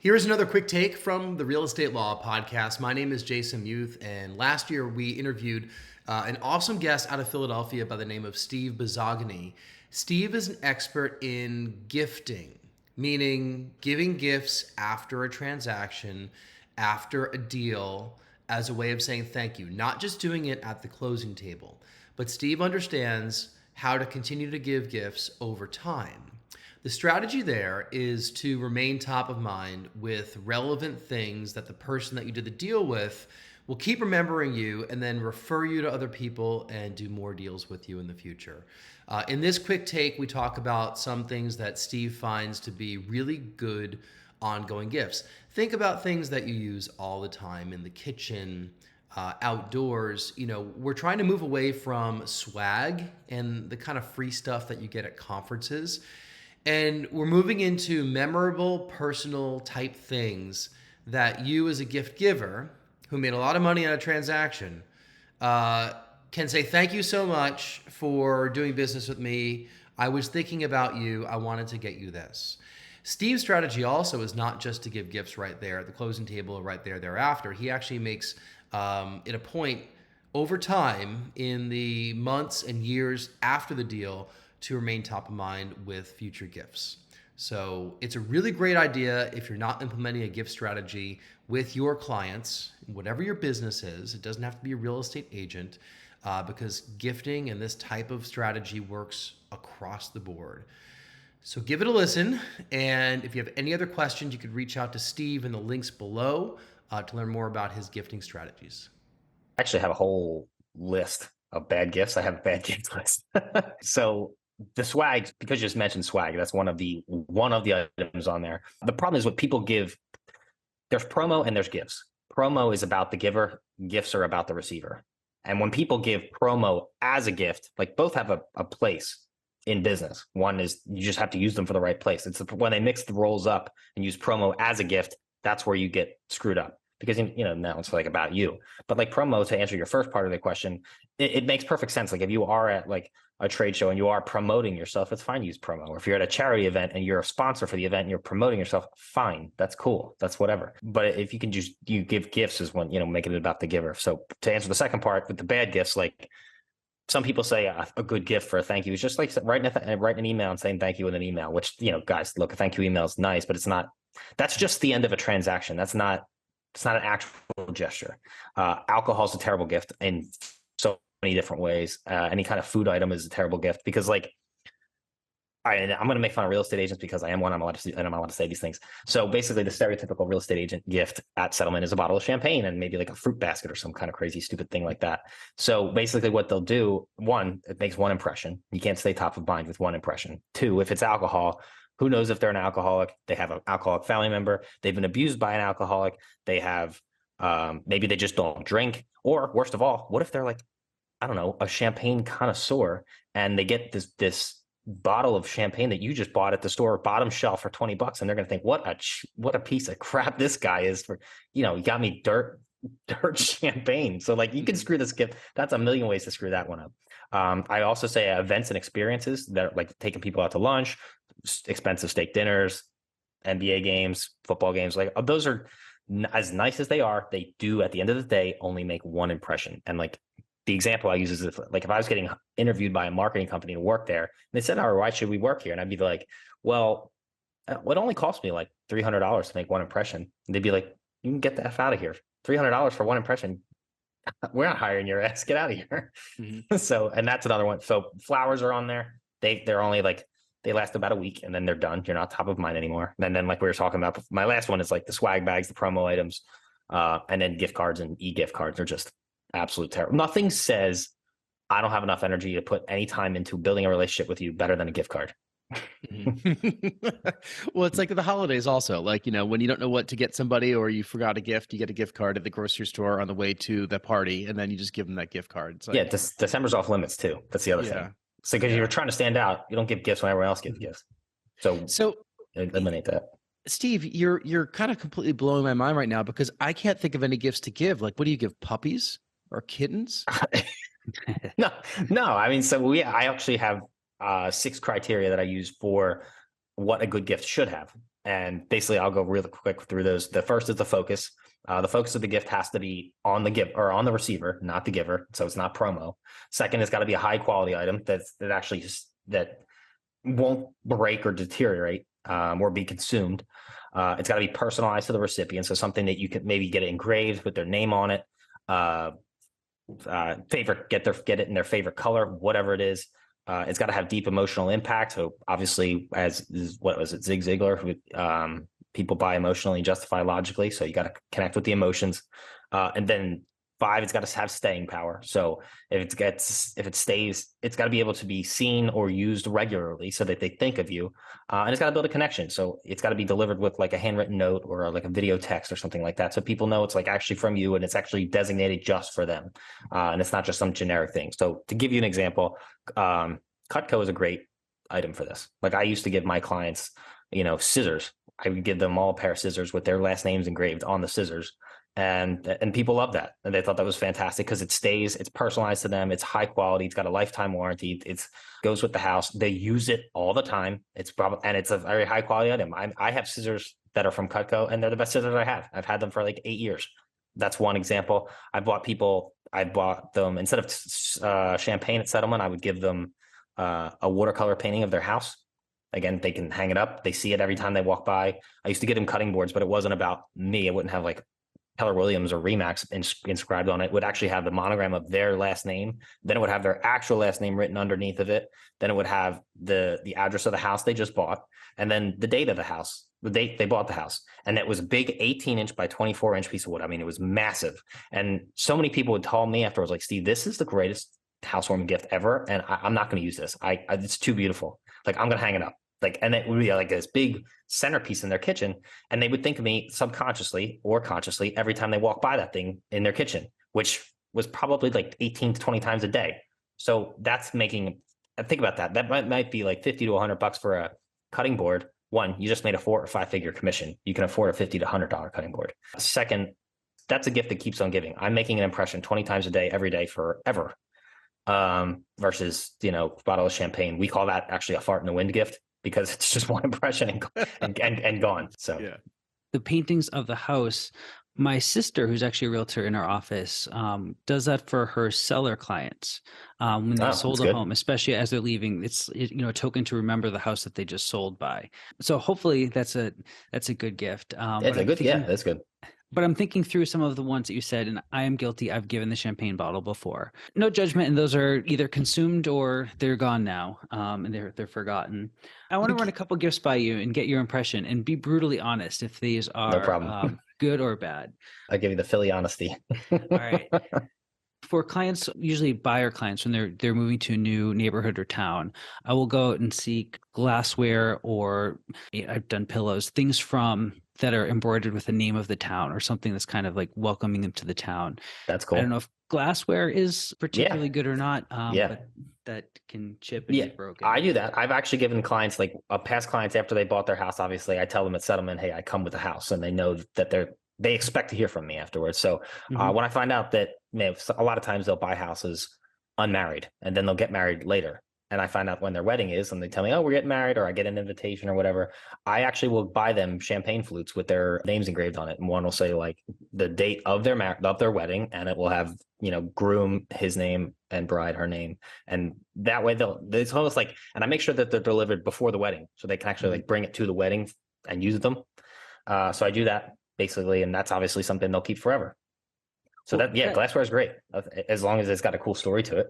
Here's another quick take from the Real Estate Law podcast. My name is Jason Muth, and last year we interviewed an awesome guest out of Philadelphia by the name of Steve Buzogany. Steve is an expert in gifting, meaning giving gifts after a transaction, after a deal, as a way of saying thank you, not just doing it at the closing table. But Steve understands how to continue to give gifts over time. The strategy there is to remain top of mind with relevant things that the person that you did the deal with will keep remembering you and then refer you to other people and do more deals with you in the future. In this quick take, we talk about some things that Steve finds to be really good ongoing gifts. Think about things that you use all the time in the kitchen, outdoors. We're trying to move away from swag and the kind of free stuff that you get at conferences. And we're moving into memorable, personal type things that you as a gift giver who made a lot of money on a transaction can say, thank you so much for doing business with me. I was thinking about you. I wanted to get you this. Steve's strategy also is not just to give gifts right there at the closing table or right there thereafter. He actually makes it a point over time in the months and years after the deal to remain top of mind with future gifts. So it's a really great idea if you're not implementing a gift strategy with your clients, whatever your business is. It doesn't have to be a real estate agent because gifting and this type of strategy works across the board. So give it a listen. And if you have any other questions, you could reach out to Steve in the links below to learn more about his gifting strategies. I actually have a whole list of bad gifts. I have a bad gift list. So the swag, because you just mentioned swag, that's one of the items on there. The problem is what people give, there's promo and there's gifts. Promo is about the giver, gifts are about the receiver. And when people give promo as a gift, like both have a place in business. One is you just have to use them for the right place. It's when they mix the roles up and use promo as a gift, that's where you get screwed up. Because, now it's like about you. But like promo, to answer your first part of the question, it makes perfect sense. Like if you are at like a trade show and you are promoting yourself, it's fine to use promo. Or if you're at a charity event and you're a sponsor for the event and you're promoting yourself, fine. That's cool. That's whatever. But if you can you give gifts is when, make it about the giver. So to answer the second part with the bad gifts, like some people say a good gift for a thank you is just like writing an email and saying thank you in an email, which, guys, look, a thank you email is nice, but that's just the end of a transaction. It's not an actual gesture. Alcohol is a terrible gift in so many different ways. Any kind of food item is a terrible gift because, I'm going to make fun of real estate agents because I am one. I'm allowed to say these things. So basically, the stereotypical real estate agent gift at settlement is a bottle of champagne and maybe like a fruit basket or some kind of crazy, stupid thing like that. So basically, what they'll do, one, it makes one impression. You can't stay top of mind with one impression. Two, if it's alcohol, who knows if they're an alcoholic? They have an alcoholic family member. They've been abused by an alcoholic. They have, maybe they just don't drink. Or worst of all, what if they're like, I don't know, a champagne connoisseur and they get this bottle of champagne that you just bought at the store, bottom shelf for $20, and they're going to think, what a piece of crap this guy is for, he got me dirt champagne. So like you can screw this gift. That's a million ways to screw that one up. I also say events and experiences that are like taking people out to lunch, expensive steak dinners, NBA games, football games, like those are as nice as they are. They do at the end of the day only make one impression. And like the example I use is if I was getting interviewed by a marketing company to work there, and they said, "Oh, why should we work here?" And I'd be like, "Well, it only cost me like $300 to make one impression." And they'd be like, "You can get the F out of here. $300 for one impression. We're not hiring your ass. Get out of here." Mm-hmm. So, and that's another one. So flowers are on there. They're only like, they last about a week and then they're done. You're not top of mind anymore. And then like we were talking about, my last one is like the swag bags, the promo items, and then gift cards and e-gift cards are just absolute terrible. Nothing says I don't have enough energy to put any time into building a relationship with you better than a gift card. Well, it's like the holidays also, like, when you don't know what to get somebody or you forgot a gift, you get a gift card at the grocery store on the way to the party and then you just give them that gift card. It's like, yeah, December's off limits too. That's the other thing. So because you're trying to stand out, you don't give gifts when everyone else gives gifts. So eliminate that. Steve, you're kind of completely blowing my mind right now because I can't think of any gifts to give. Like, what do you give? Puppies or kittens? No. I mean, I actually have 6 criteria that I use for what a good gift should have. And basically, I'll go really quick through those. The first is the focus. The focus of the gift has to be on the give or on the receiver, not the giver. So it's not promo. Second, it's got to be a high quality item that actually just that won't break or deteriorate or be consumed. It's got to be personalized to the recipient. So something that you could maybe get it engraved with their name on it. Get it in their favorite color, whatever it is. It's got to have deep emotional impact. So obviously, what was it, Zig Ziglar, who people buy emotionally, justify logically. So you got to connect with the emotions. And then 5, it's got to have staying power. So if it stays, it's got to be able to be seen or used regularly so that they think of you. And it's got to build a connection. So it's got to be delivered with like a handwritten note or like a video text or something like that. So people know it's like actually from you and it's actually designated just for them. And it's not just some generic thing. So to give you an example, Cutco is a great item for this. Like I used to give my clients, scissors. I would give them all a pair of scissors with their last names engraved on the scissors. And people love that. And they thought that was fantastic because it's personalized to them. It's high quality. It's got a lifetime warranty. It goes with the house. They use it all the time. It's a very high quality item. I have scissors that are from Cutco and they're the best scissors I have. I've had them for like 8 years. That's one example. I bought them instead of champagne at settlement. I would give them a watercolor painting of their house. Again, they can hang it up. They see it every time they walk by. I used to get them cutting boards, but it wasn't about me. It wouldn't have like Keller Williams or Remax inscribed on it. It would actually have the monogram of their last name. Then it would have their actual last name written underneath of it. Then it would have the address of the house they just bought. And then the date of the house, the date they bought the house. And it was a big 18-inch by 24-inch piece of wood. I mean, it was massive. And so many people would tell me afterwards, like, Steve, this is the greatest housewarming gift ever. And I'm not going to use this. It's too beautiful. Like, I'm going to hang it up. Like, and it would be like this big centerpiece in their kitchen. And they would think of me subconsciously or consciously every time they walk by that thing in their kitchen, which was probably like 18 to 20 times a day. So that's think about that. That might be like 50 to $100 for a cutting board. One, you just made a 4 or 5 figure commission. You can afford a $50 to $100 cutting board. Second, that's a gift that keeps on giving. I'm making an impression 20 times a day, every day forever. Versus, a bottle of champagne. We call that actually a fart in the wind gift, because it's just one impression and gone. So yeah. The paintings of the house, my sister, who's actually a realtor in our office, does that for her seller clients when they sold a home, especially as they're leaving. It's a token to remember the house that they just sold by. So hopefully that's a good gift. That's good. But I'm thinking through some of the ones that you said, and I am guilty. I've given the champagne bottle before. No judgment, and those are either consumed or they're gone now, and they're forgotten. I want to run a couple gifts by you and get your impression, and be brutally honest if these are no problem. Good or bad. I'll give you the Philly honesty. All right. For clients, usually buyer clients, when they're moving to a new neighborhood or town, I will go out and seek glassware, or I've done pillows, things that are embroidered with the name of the town or something that's kind of like welcoming them to the town. That's cool. I don't know if glassware is particularly good or not. But that can chip and be broken. I do that. I've actually given clients, like past clients, after they bought their house, obviously I tell them at settlement, hey, I come with the house, and they know that they expect to hear from me afterwards. So when I find out that a lot of times they'll buy houses unmarried and then they'll get married later, and I find out when their wedding is and they tell me, oh, we're getting married, or I get an invitation or whatever, I actually will buy them champagne flutes with their names engraved on it. And one will say like the date of their wedding, and it will have, groom, his name, and bride, her name. And that way it's almost like, and I make sure that they're delivered before the wedding so they can actually like bring it to the wedding and use them. So I do that basically. And that's obviously something they'll keep forever. So glassware is great as long as it's got a cool story to it.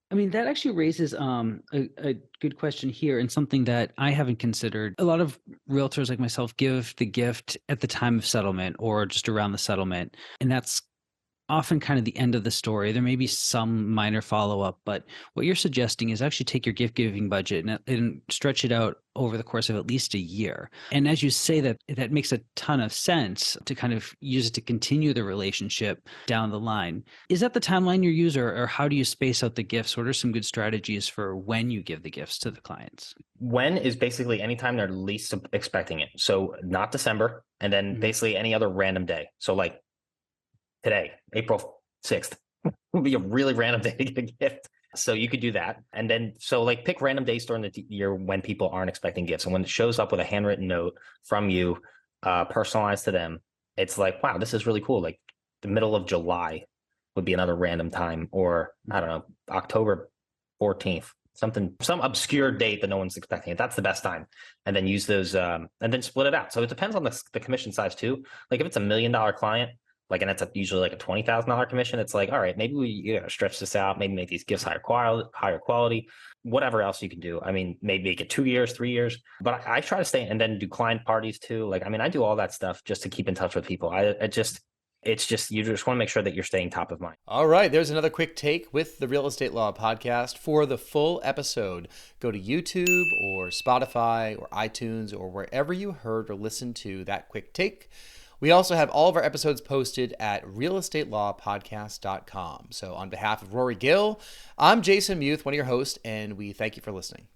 I mean, that actually raises a good question here, and something that I haven't considered. A lot of realtors like myself give the gift at the time of settlement or just around the settlement, and that's often kind of the end of the story. There may be some minor follow-up, but what you're suggesting is actually take your gift giving budget and stretch it out over the course of at least a year. And as you say, that makes a ton of sense to kind of use it to continue the relationship down the line. Is that the timeline you use, or how do you space out the gifts? What are some good strategies for when you give the gifts to the clients? When is basically anytime they're least expecting it. So not December, and then basically any other random day. So like today, April 6th, would be a really random day to get a gift. So you could do that. And then, so like pick random days during the year when people aren't expecting gifts. And when it shows up with a handwritten note from you, personalized to them, it's like, wow, this is really cool. Like the middle of July would be another random time, or I don't know, October 14th, some obscure date that no one's expecting it. That's the best time. And then use those, and then split it out. So it depends on the commission size too. Like if it's $1 million client, like, and it's usually like a $20,000 commission, it's like, all right, maybe we stretch this out, maybe make these gifts higher quality, whatever else you can do. I mean, maybe make it 2 years, 3 years, but I try to stay and then do client parties too. Like, I mean, I do all that stuff just to keep in touch with people. It's just, you just want to make sure that you're staying top of mind. All right, there's another quick take with the Real Estate Law Podcast. For the full episode, go to YouTube or Spotify or iTunes or wherever you heard or listened to that quick take. We also have all of our episodes posted at realestatelawpodcast.com. So on behalf of Rory Gill, I'm Jason Muth, one of your hosts, and we thank you for listening.